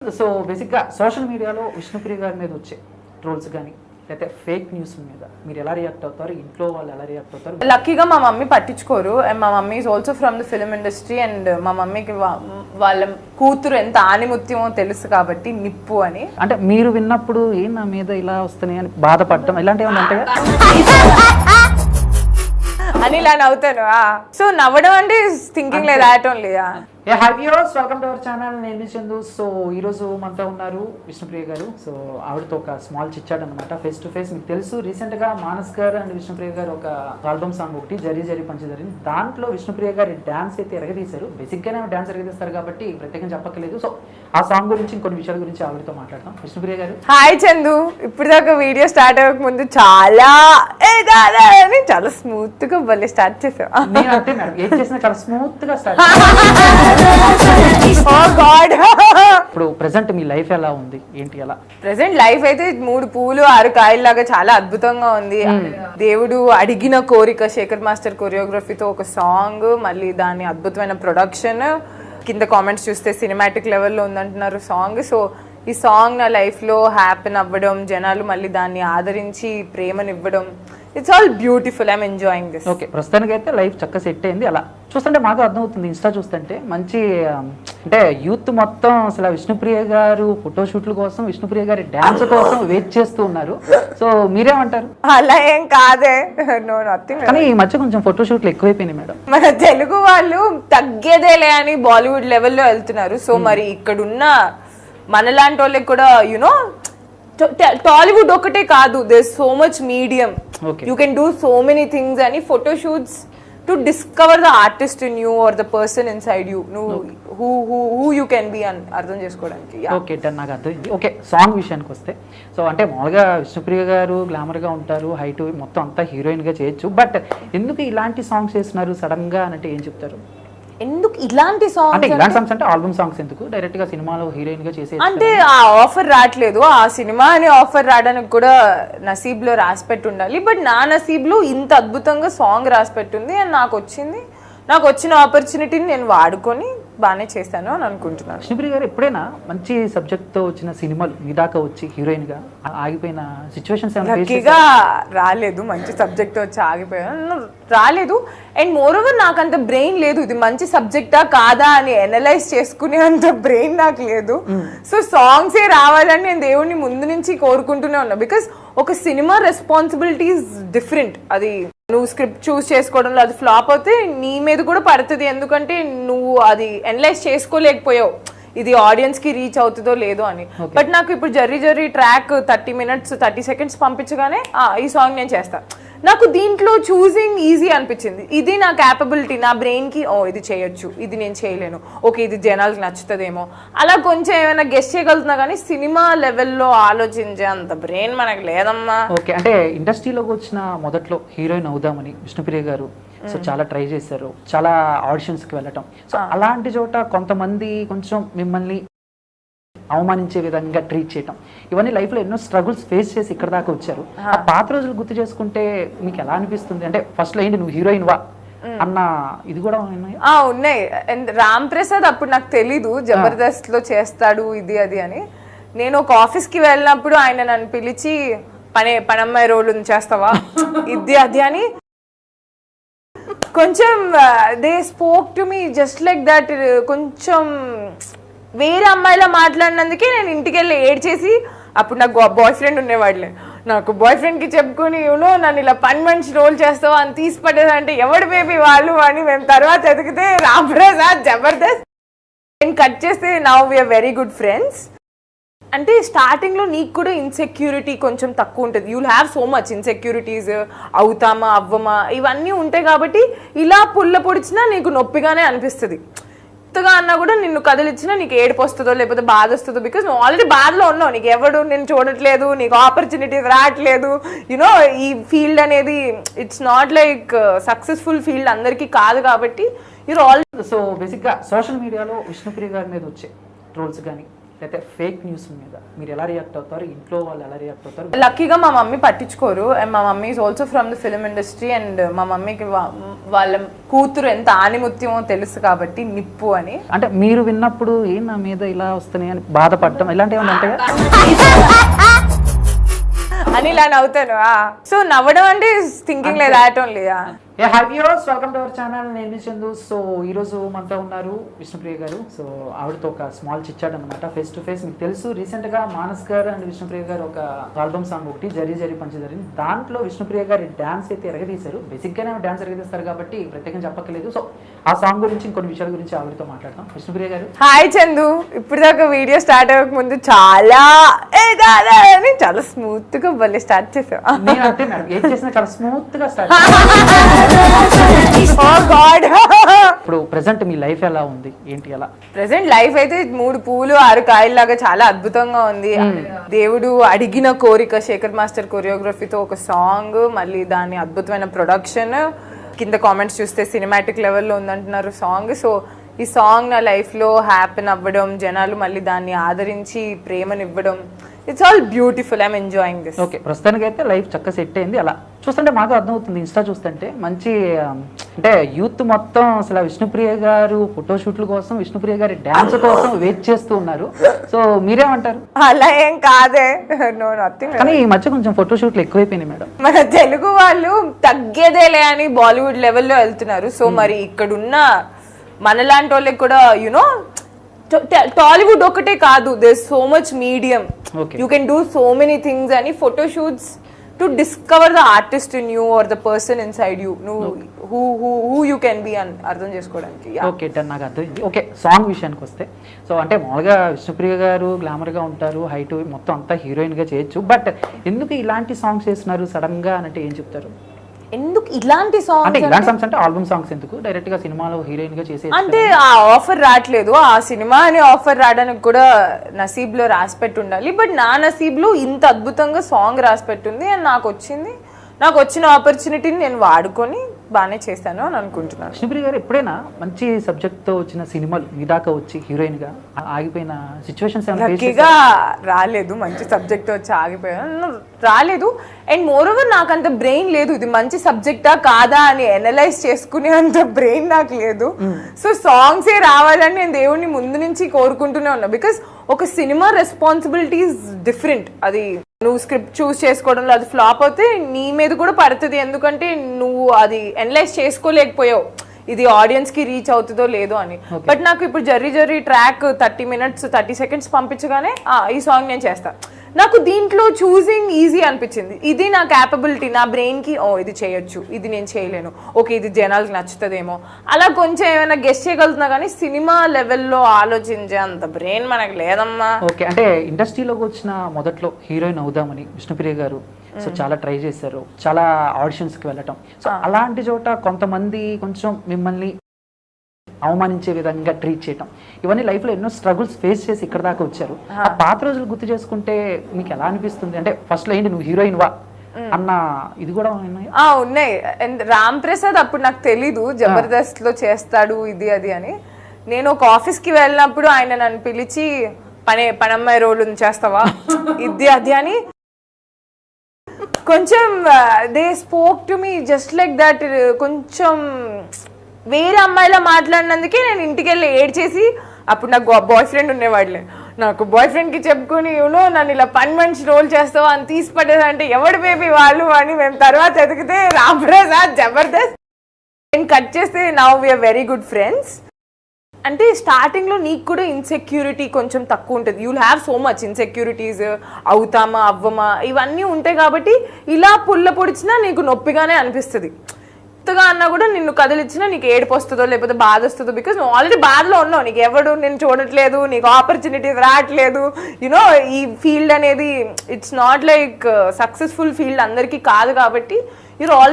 So బేసిక్గా social మీడియాలో విష్ణుప్రియ గారి మీద వచ్చే ట్రోల్స్ కానీ లేకపోతే ఫేక్ న్యూస్ మీద మీరు ఎలా రియాక్ట్ అవుతారు, ఇంట్లో వాళ్ళు ఎలా రియాక్ట్ అవుతారు? లక్కీగా మా మమ్మీ పట్టించుకోరు. అండ్ మా mummy is also from the film industry. And మా మమ్మీకి వాళ్ళ కూతురు ఎంత ఆనిముత్యమో తెలుసు కాబట్టి నిప్పు అని. అంటే మీరు విన్నప్పుడు ఏం నా మీద ఇలా వస్తున్నాయి అని బాధపడటం ఇలాంటివి ఏమైనా ఉంటాయా అని ఇలా నవ్వుతాను. సో నవ్వడం అంటే థింకింగ్ లేదు, that only. Hi viewers, welcome to our channel. నేను చందు. సో ఈరోజు మనతో ఉన్నారు విష్ణుప్రియ గారు. సో ఆవిడతో ఒక స్మాల్ చిచ్చాడు అనమాట, ఫేస్ టు ఫేస్. మీకు తెలుసు రీసెంట్గా మానస్ గారు అండ్ విష్ణుప్రియ గారు ఒక ఆల్బమ్ సాంగ్ ఒకటి జరీ జరీ పంచి జరిగింది. దాంట్లో విష్ణుప్రియ గారి డ్యాన్స్ అయితే ఎరగదీశారు. బేసిక్గానే డ్యాన్స్ ఎరగదీస్తారు కాబట్టి ప్రత్యేకంగా చెప్పక్కర్లేదు. సో ఆ సాంగ్ గురించి ఇంకొన్ని విషయాల గురించి ఆవిడతో మాట్లాడతాం. విష్ణుప్రియ గారు హాయ్ చందు. ఇప్పుడు దాకా వీడియో స్టార్ట్ అవ్వక ముందు చాలా చాలా స్మూత్ గా భలే స్టార్ట్ చేసావు. నేను అంతే మేడం, ఏం చేసినా చాలా స్మూత్ గా స్టార్ట్. ఇప్పుడు ప్రెసెంట్ మీ లైఫ్ ఎలా ఉంది, ఏంటి ఎలా? ప్రెసెంట్ లైఫ్ అయితే 3 పూలు 6 కాయలు లాగా చాలా అద్భుతంగా ఉంది. దేవుడు అడిగిన కోరిక, శేఖర్ మాస్టర్ కొరియోగ్రఫీతో ఒక సాంగ్, మళ్ళీ దాని అద్భుతమైన ప్రొడక్షన్. కింద కామెంట్స్ చూస్తే సినిమాటిక్ లెవెల్లో ఉందంటున్నారు సాంగ్. సో ఈ సాంగ్ నా లైఫ్లో హ్యాపెన్ అవ్వడం, జనాలు మళ్ళీ దాన్ని ఆదరించి ప్రేమనివ్వడం, it's all beautiful. I'm enjoying this. Okay, ప్రస్తుతానికి అయితే లైఫ్ చక్కగా సెట్ అయింది. అలా చూస్తుంటే మాకు అర్థమవుతుంది, ఇన్స్టా చూస్తుంటే మంచి అంటే యూత్ మొత్తం అసలు విష్ణుప్రియ గారు ఫోటోషూట్ల కోసం, విష్ణుప్రియ గారి డ్యాన్స్ కోసం వెయిట్ చేస్తూ ఉన్నారు. సో మీరేమంటారు? అలా ఏం కాదే, నో నథింగ్. కానీ ఈ మధ్య కొంచెం ఫోటోషూట్లు ఎక్కువైపోయినాయి మేడం. మన తెలుగు వాళ్ళు తగ్గేదేలే అని బాలీవుడ్ లెవెల్లో వెళ్తున్నారు. సో మరి ఇక్కడున్న మనలాంటి వాళ్ళకి కూడా యునో టాలీవుడ్ ఒకటే కాదు, there so much medium, you can do so many things అని photoshoots to discover the artist in you or the person inside you, నువ్వు హూ యూ కెన్ బి అని అర్థం చేసుకోవడానికి. ఓకే డన్, నాకు అర్థమైంది. ఓకే, సాంగ్ విషయానికి వస్తే, so అంటే మామూలుగా విష్ణుప్రియ గారు గ్లామర్గా ఉంటారు, హైట్ మొత్తం అంతా హీరోయిన్గా చేయొచ్చు. బట్ ఎందుకు ఇలాంటి సాంగ్స్ చేస్తున్నారు సడన్గా అంటే ఏం చెప్తారు? ఎందుకు ఇలాంటి సాంగ్స్ అంటే ఇలాంటి సాంగ్స్ అంటే ఆల్బమ్ సాంగ్స్ ఎందుకు డైరెక్ట్ గా సినిమాలో హీరోయిన్ గా చేసే? అంటే ఆ ఆఫర్ రావట్లేదు, ఆ సినిమా అని ఆఫర్ రావడానికి కూడా నసీబ్లో రాసి పెట్టి ఉండాలి. బట్ నా నసీబ్లో ఇంత అద్భుతంగా సాంగ్ రాసి పెట్టుంది అండ్ నాకు వచ్చిన ఆపర్చునిటీని నేను వాడుకొని బాగానే చేశాను అని అనుకుంటున్నాను. విష్ణుప్రియ గారు ఎప్పుడైనా మంచి సబ్జెక్ట్ తో వచ్చిన సినిమాలు మీ దాకా వచ్చి హీరోయిన్ గా ఆగిపోయిన సిచ్యువేషన్స్ లక్కీగా రాలేదు, మంచి సబ్జెక్ట్ వచ్చి ఆగిపోయాను రాలేదు. అండ్ మోర్ ఓవర్ నాకు అంత బ్రెయిన్ లేదు, ఇది మంచి సబ్జెక్టా కాదా అని అనలైజ్ చేసుకునే అంత బ్రెయిన్ నాకు లేదు. సో సాంగ్సే రావాలని నేను దేవుడిని ముందు నుంచి కోరుకుంటూనే ఉన్నా. బికాస్ ఒక సినిమా రెస్పాన్సిబిలిటీ ఈజ్ డిఫరెంట్. అది నువ్వు స్క్రిప్ట్ చూస్ చేసుకోవడంలో అది ఫ్లాప్ అవుతే నీ మీద కూడా పడుతుంది, ఎందుకంటే నువ్వు అది అనలైజ్ చేసుకోలేకపోయావు ఇది ఆడియన్స్ కి రీచ్ అవుతుందో లేదో అని. బట్ నాకు ఇప్పుడు జర్రీ ట్రాక్ 30 minutes 30 seconds పంపించగానే ఈ సాంగ్ నేను చేస్తాను. నాకు దీంట్లో చూసింగ్ ఈజీ అనిపించింది. ఇది నా క్యాపబిలిటీ, నా బ్రెయిన్ కి ఇది చేయొచ్చు, ఇది నేను చేయలేను, ఓకే ఇది జనాలకు నచ్చుతుందేమో, అలా కొంచెం ఏమైనా గెస్ట్ చేయగలుగుతున్నా. కానీ సినిమా లెవెల్లో ఆలోచించే అంత బ్రెయిన్ మనకు లేదమ్మా. ఓకే, అంటే ఇండస్ట్రీలోకి వచ్చిన మొదట్లో హీరోయిన్ అవుదామని విష్ణుప్రియ గారు సో చాలా ట్రై చేశారు, చాలా ఆడిషన్స్కి వెళ్ళటం. సో అలాంటి చోట కొంతమంది కొంచెం మిమ్మల్ని అవమానించే విధంగా ట్రీట్ చేయటం, ఇవన్నీ లైఫ్లో ఎన్నో స్ట్రగుల్స్ ఫేస్ చేసి ఇక్కడ దాకా వచ్చారు. ఆ పాత రోజులు గుర్తు చేసుకుంటే మీకు ఎలా అనిపిస్తుంది? అంటే ఫస్ట్లో ఏంటి నువ్వు హీరోయిన్ వా అన్న ఇది కూడా ఉన్నాయి. అండ్ రామ్ ప్రసాద్ అప్పుడు నాకు తెలీదు జబర్దస్త్ లో చేస్తాడు ఇది అది అని. నేను ఒక ఆఫీస్కి వెళ్ళినప్పుడు ఆయన నన్ను పిలిచి పనమ్మాయి రోల్ చేస్తావా ఇది అది అని కొంచెం they spoke to me just like that. కొంచెం వేరే అమ్మాయిలా మాట్లాడినందుకే నేను ఇంటికి వెళ్ళి ఏడ్చేసి, అప్పుడు నాకు బాయ్ ఫ్రెండ్ ఉండేవాళ్ళే, నాకు బాయ్ ఫ్రెండ్కి చెప్పుకొని నన్ను ఇలా పని మనిషి రోల్ చేస్తావా అని తీసి పడేదంటే ఎవడు బేబీ వాళ్ళు అని మేము తర్వాత ఎదిగితే రామ్ ప్రసాద్ జబర్దస్త్ నేను కట్ చేస్తే now we're very good friends. అంటే స్టార్టింగ్లో నీకు కూడా ఇన్సెక్యూరిటీ కొంచెం తక్కువ ఉంటుంది, you'll have so much insecurities, అవుతామా అవ్వమా ఇవన్నీ ఉంటాయి. కాబట్టి ఇలా పుల్ల పొడిచినా నీకు నొప్పిగానే అనిపిస్తుంది. కొత్తగా అన్నా కూడా నిన్ను కదిలిచ్చినా నీకు ఏడుపు వస్తుందో లేకపోతే బాధ వస్తుందో, బికాస్ నువ్వు ఆల్రెడీ బాధలో ఉన్నావు, నీకు ఎవడు నేను చూడట్లేదు, నీకు ఆపర్చునిటీస్ రావట్లేదు. ఈ ఫీల్డ్ అనేది it's not like successful field అందరికీ కాదు. కాబట్టి సో బేసిక్గా సోషల్ మీడియాలో విష్ణుప్రియ గారి మీద వచ్చే ట్రోల్స్ కానీ లేకపోతే ఫేక్ న్యూస్ మీద మీరు ఎలా రియాక్ట్ అవుతారు, ఇంట్లో వాళ్ళు ఎలా రియాక్ట్ అవుతారు? లక్కీగా మా మమ్మీ పట్టించుకోరు. అండ్ మా mummy is also from the film industry. And మా మమ్మీకి వాళ్ళ కూతురు ఎంత ఆనిముత్యమో తెలుసు కాబట్టి నిప్పు అని. అంటే మీరు విన్నప్పుడు ఏం నా మీద ఇలా వస్తున్నాయి అని బాధపడటం ఇలాంటివి ఏమైనా ఉంటాయా? అని ఇలా నవ్వుతాను. సో నవ్వడం అంటే థింకింగ్ లేదు, that only. A high viewers, welcome to our channel. నేను చందు. సో ఈరోజు మనతో ఉన్నారు విష్ణుప్రియ గారు. సో ఆవిడతో ఒక స్మాల్ చిచ్చాడు అనమాట, ఫేస్ టు ఫేస్. మీకు తెలుసు రీసెంట్గా మానస్ గారు అండ్ విష్ణుప్రియ గారు ఒక ఆల్బమ్ సాంగ్ ఒకటి జరి జరి పంచి జరిగింది. దాంట్లో విష్ణుప్రియ గారి డ్యాన్స్ అయితే ఎరగదీశారు. బేసిక్గానే డ్యాన్స్ ఎరగదీస్తారు కాబట్టి ప్రత్యేకంగా చెప్పక్కర్లేదు. సో ఆ సాంగ్ గురించి ఇంకొన్ని విషయాల గురించి ఆవిడతో మాట్లాడతాం. విష్ణుప్రియ గారు హాయ్ చందు. ఇప్పుడు దాకా వీడియో స్టార్ట్ అవ్వక ముందు చాలా చాలా స్మూత్ గా భలే స్టార్ట్ చేసావు. నేను అంతే మేడం, ఏం చేసినా చాలా స్మూత్ గా స్టార్ట్. ఇప్పుడు ప్రెసెంట్ మీ లైఫ్ ఎలా ఉంది, ఏంటి ఎలా? ప్రెసెంట్ లైఫ్ అయితే 3 పూలు 6 కాయలు లాగా చాలా అద్భుతంగా ఉంది. దేవుడు అడిగిన కోరిక, శేఖర్ మాస్టర్ కొరియోగ్రఫీతో ఒక సాంగ్, మళ్ళీ దాని అద్భుతమైన ప్రొడక్షన్. కింద కామెంట్స్ చూస్తే సినిమాటిక్ లెవెల్లో ఉందంటున్నారు సాంగ్. సో ఈ సాంగ్ నా లైఫ్లో హ్యాపీన్ అవ్వడం, జనాలు మళ్ళీ దాన్ని ఆదరించి ప్రేమనివ్వడం, it's all beautiful. I'm enjoying this. Okay, ప్రస్తుతానికి అయితే లైఫ్ చక్కగా సెట్ అయింది. అలా చూస్తుంటే మాకు అర్థమవుతుంది, ఇన్స్టా చూస్తుంటే మంచి అంటే యూత్ మొత్తం అసలు విష్ణుప్రియ గారు ఫోటోషూట్ల కోసం, విష్ణుప్రియ గారి డ్యాన్స్ కోసం వెయిట్ చేస్తూ ఉన్నారు. సో మీరేమంటారు? అలా ఏం కాదే, నో నథింగ్. కానీ ఈ మధ్య కొంచెం ఫోటోషూట్లు ఎక్కువైపోయినాయి మేడం. మన తెలుగు వాళ్ళు తగ్గేదేలే అని బాలీవుడ్ లెవెల్లో వెళ్తున్నారు. సో మరి ఇక్కడున్న మనలాంటి వాళ్ళకి కూడా యునో టాలీవుడ్ ఒకటే కాదు, there so much medium, you can do so many things అని photoshoots to discover the artist in you or the person inside you, నువ్వు హూ యూ కెన్ బి అని అర్థం చేసుకోవడానికి. ఓకే డన్, నాకు అర్థమైంది. ఓకే, సాంగ్ విషయానికి వస్తే, so అంటే మామూలుగా విష్ణుప్రియ గారు గ్లామర్గా ఉంటారు, హైట్ మొత్తం అంతా హీరోయిన్గా చేయొచ్చు. బట్ ఎందుకు ఇలాంటి సాంగ్స్ చేస్తున్నారు సడన్గా అని అంటే ఏం చెప్తారు? ఎందుకు ఇలాంటి సాంగ్స్ అంటే ఇలాంటి సాంగ్స్ అంటే ఆల్బమ్ సాంగ్స్ ఎందుకు డైరెక్ట్ గా సినిమాలో హీరోయిన్ గా చేసే? అంటే ఆ ఆఫర్ రావట్లేదు, ఆ సినిమా అని ఆఫర్ రావడానికి కూడా నసీబ్లో రాసి పెట్టి ఉండాలి. బట్ నా నసీబ్లో ఇంత అద్భుతంగా సాంగ్ రాసి పెట్టుంది అండ్ నాకు వచ్చిన ఆపర్చునిటీని నేను వాడుకొని బాగానే చేశాను అని అనుకుంటున్నాను. విష్ణుప్రియ గారు ఎప్పుడైనా మంచి సబ్జెక్ట్ తో వచ్చిన సినిమాలు మీ దాకా వచ్చి హీరోయిన్ గా ఆగిపోయిన సిచ్యువేషన్స్ లక్కీగా రాలేదు, మంచి సబ్జెక్ట్ వచ్చి ఆగిపోయాను రాలేదు. అండ్ మోర్ ఓవర్ నాకు అంత బ్రెయిన్ లేదు, ఇది మంచి సబ్జెక్టా కాదా అని అనలైజ్ చేసుకునే అంత బ్రెయిన్ నాకు లేదు. సో సాంగ్సే రావాలని నేను దేవుడిని ముందు నుంచి కోరుకుంటూనే ఉన్నా. బికాస్ ఒక సినిమా రెస్పాన్సిబిలిటీ ఈజ్ డిఫరెంట్. అది నువ్వు స్క్రిప్ట్ చూస్ చేసుకోవడంలో అది ఫ్లాప్ అవుతే నీ మీద కూడా పడుతుంది, ఎందుకంటే నువ్వు అది అనలైజ్ చేసుకోలేకపోయావు ఇది ఆడియన్స్ కి రీచ్ అవుతుందో లేదో అని. బట్ నాకు ఇప్పుడు జర్రీ ట్రాక్ 30 minutes 30 seconds పంపించగానే ఈ సాంగ్ నేను చేస్తా, నాకు దీంట్లో చూసింగ్ ఈజీ అనిపించింది. ఇది నా క్యాపబిలిటీ, నా బ్రెయిన్ కి ఇది చేయొచ్చు, ఇది నేను చేయలేను, ఓకే ఇది జనాలకు నచ్చుతుందేమో, అలా కొంచెం ఏమైనా గెస్ట్ చేయగలుగుతున్నా. కానీ సినిమా లెవెల్లో ఆలోచించే అంత బ్రెయిన్ మనకు లేదమ్మా. ఓకే, అంటే ఇండస్ట్రీలోకి వచ్చిన మొదట్లో హీరోయిన్ అవుదామని విష్ణుప్రియ గారు సో చాలా ట్రై చేశారు, చాలా ఆడిషన్స్కి వెళ్ళటం. సో అలాంటి చోట కొంతమంది కొంచెం మిమ్మల్ని అవమానించే విధంగా ట్రీట్ చేయటం, ఇవన్నీ లైఫ్లో ఎన్నో స్ట్రగుల్స్ ఫేస్ చేసి ఇక్కడ దాకా వచ్చారు. ఆ పాత రోజులు గుర్తు చేసుకుంటే మీకు ఎలా అనిపిస్తుంది? అంటే ఫస్ట్లో ఏంటి నువ్వు హీరోయిన్ వా అన్న ఇది కూడా ఉన్నాయి. రామ్ ప్రసాద్ అప్పుడు నాకు తెలీదు జబర్దస్త్ లో చేస్తాడు ఇది అది అని. నేను ఒక ఆఫీస్ కి వెళ్ళినప్పుడు ఆయన నన్ను పిలిచి పనమ్మాయి రోల్ చేస్తావా ఇది అది అని కొంచెం they spoke to me just like that. కొంచెం వేరే అమ్మాయిలా మాట్లాడినందుకే నేను ఇంటికి వెళ్ళి ఏడ్చేసి, అప్పుడు నాకు బాయ్ ఫ్రెండ్ ఉండేవాళ్ళే, నాకు బాయ్ ఫ్రెండ్కి చెప్పుకొని నన్ను ఇలా పని మనిషి రోల్ చేస్తావా అని తీసి పడేది. అంటే ఎవడు బేబీ వాళ్ళు అని మేము తర్వాత ఎదిగితే రామ్ ప్రసాద్ జబర్దస్త్. నేను కట్ చేస్తే now we're very good friends. అంటే స్టార్టింగ్లో నీకు కూడా ఇన్సెక్యూరిటీ కొంచెం తక్కువ ఉంటుంది, you will have so much insecurities, అవుతామా అవ్వమా ఇవన్నీ ఉంటాయి. కాబట్టి ఇలా పుల్ల పొడిచినా నీకు నొప్పిగానే అనిపిస్తుంది. కొత్తగా అన్నా కూడా నిన్ను కదిలిచ్చినా నీకు ఏడుపు వస్తుందో లేకపోతే బాధ వస్తుందో, బికాస్ నువ్వు ఆల్రెడీ బాధలో ఉన్నావు, నీకు ఎవడు నేను చూడట్లేదు, నీకు ఆపర్చునిటీస్ రావట్లేదు. యునో ఈ ఫీల్డ్ అనేది it's not like successful field అందరికీ కాదు. కాబట్టి యూర్ ఆల్